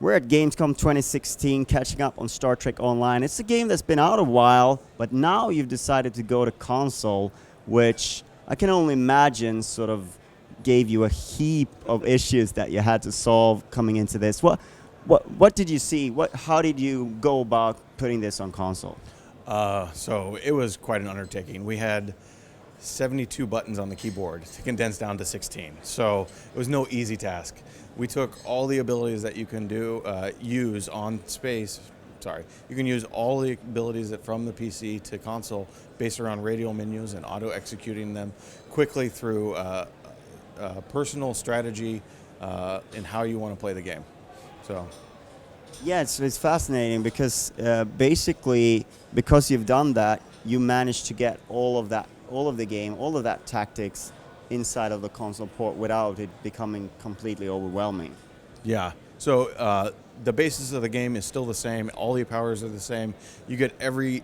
we're at Gamescom 2016, catching up on Star Trek Online. It's a game that's been out a while, but now you've decided to go to console, which I can only imagine sort of gave you a heap of issues that you had to solve coming into this. What did you see? How did you go about putting this on console? So it was quite an undertaking. We had 72 buttons on the keyboard to condense down to 16. So it was no easy task. We took all the abilities that you can use on space. You can use all the abilities that from the PC to console based around radial menus and auto executing them quickly through personal strategy and how you want to play the game. So. Yeah, it's fascinating because basically, because you've done that, you managed to get all of the game, all of that tactics inside of the console port without it becoming completely overwhelming. Yeah. So the basis of the game is still the same. All the powers are the same. You get every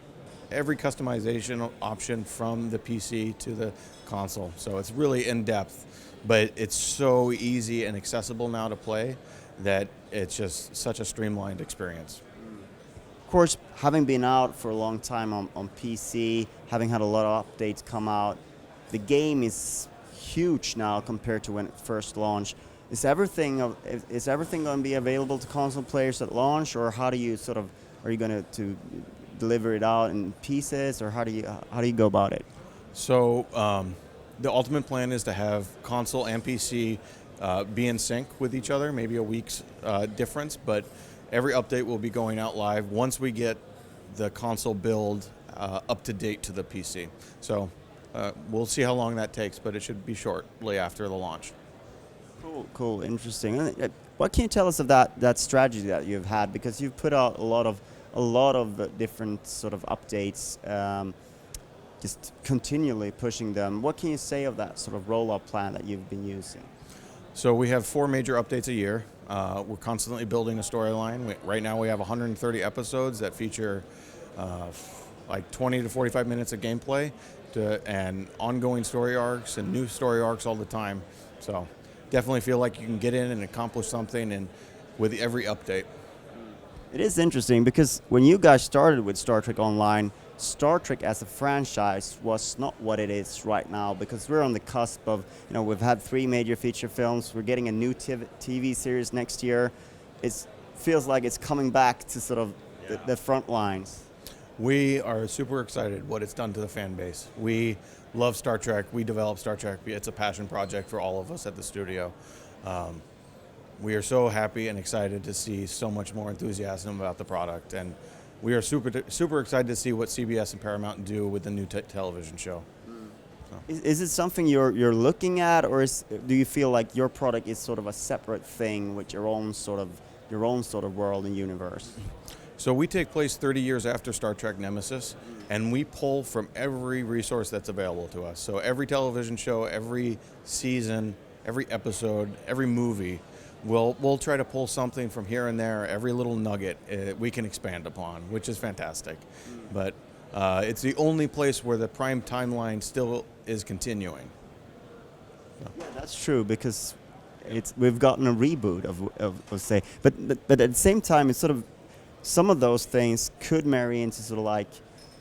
customization option from the PC to the console. So it's really in depth, but it's so easy and accessible now to play that it's just such a streamlined experience. Of course, having been out for a long time on PC, having had a lot of updates come out, the game is huge now compared to when it first launched. Is everything going to be available to console players at launch, or how do you are you going to deliver it out in pieces, or how do you go about it? So the ultimate plan is to have console and PC be in sync with each other, maybe a week's difference, but every update will be going out live once we get the console build up to date to the PC. So we'll see how long that takes, but it should be shortly after the launch. Cool, interesting. What can you tell us of that strategy that you've had? Because you've put out a lot of different sort of updates, just continually pushing them. What can you say of that sort of rollout plan that you've been using? So we have 4 major updates a year. We're constantly building a storyline. Right now we have 130 episodes that feature like 20 to 45 minutes of gameplay and ongoing story arcs and new story arcs all the time. So definitely feel like you can get in and accomplish something and with every update. It is interesting because when you guys started with Star Trek Online, Star Trek as a franchise was not what it is right now, because we're on the cusp of, we've had 3 major feature films. We're getting a new TV series next year. It feels like it's coming back to sort of the front lines. We are super excited what it's done to the fan base. We love Star Trek. We develop Star Trek. It's a passion project for all of us at the studio. We are so happy and excited to see so much more enthusiasm about the product, and we are super excited to see what CBS and Paramount do with the new television show. So. Is it something you're looking at, or do you feel like your product is sort of a separate thing with your own sort of world and universe? So we take place 30 years after Star Trek Nemesis, and we pull from every resource that's available to us. So every television show, every season, every episode, every movie, we'll try to pull something from here and there. Every little nugget we can expand upon, which is fantastic. But it's the only place where the prime timeline still is continuing. So. Yeah, that's true, because we've gotten a reboot of say, but at the same time, it's sort of some of those things could marry into sort of like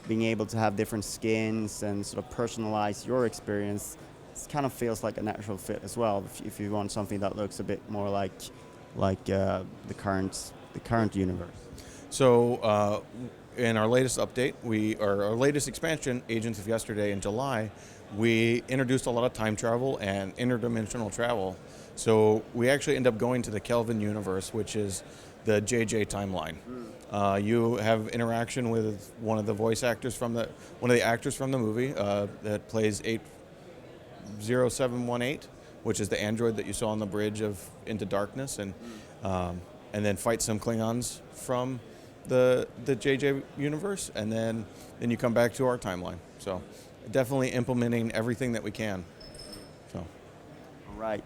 being able to have different skins and sort of personalize your experience. It kind of feels like a natural fit as well if you want something that looks a bit more like the current universe. So in our latest update, our latest expansion, Agents of Yesterday in July, we introduced a lot of time travel and interdimensional travel. So we actually end up going to the Kelvin universe, which is the JJ timeline. You have interaction with one of the actors from the movie that plays 80718, which is the android that you saw on the bridge of Into Darkness, and then fight some Klingons from the JJ universe, and then you come back to our timeline. So definitely implementing everything that we can. So. All right.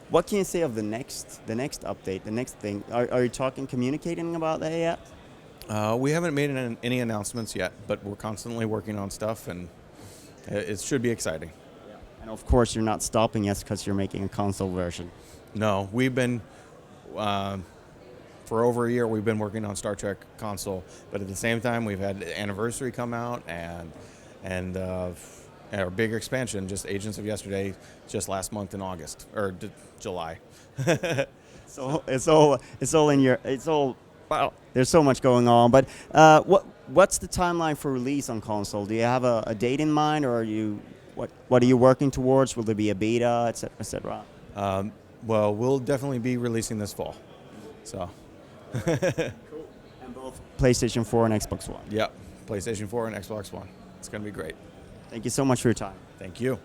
What can you say of the next update, the next thing? Are you communicating about that yet? We haven't made any announcements yet, but we're constantly working on stuff, and it should be exciting. Yeah. And of course, you're not stopping us because you're making a console version. No, we've been for over a year we've been working on Star Trek console, but at the same time we've had Anniversary come out and our bigger expansion, just Agents of Yesterday, just last month in August or July. So it's all in your wow. There's so much going on. But what's the timeline for release on console? Do you have a date in mind, or are you what are you working towards? Will there be a beta, etc., etc.? Well, we'll definitely be releasing this fall. So. Cool. And both PlayStation 4 and Xbox One. Yep, PlayStation 4 and Xbox One. It's going to be great. Thank you so much for your time. Thank you.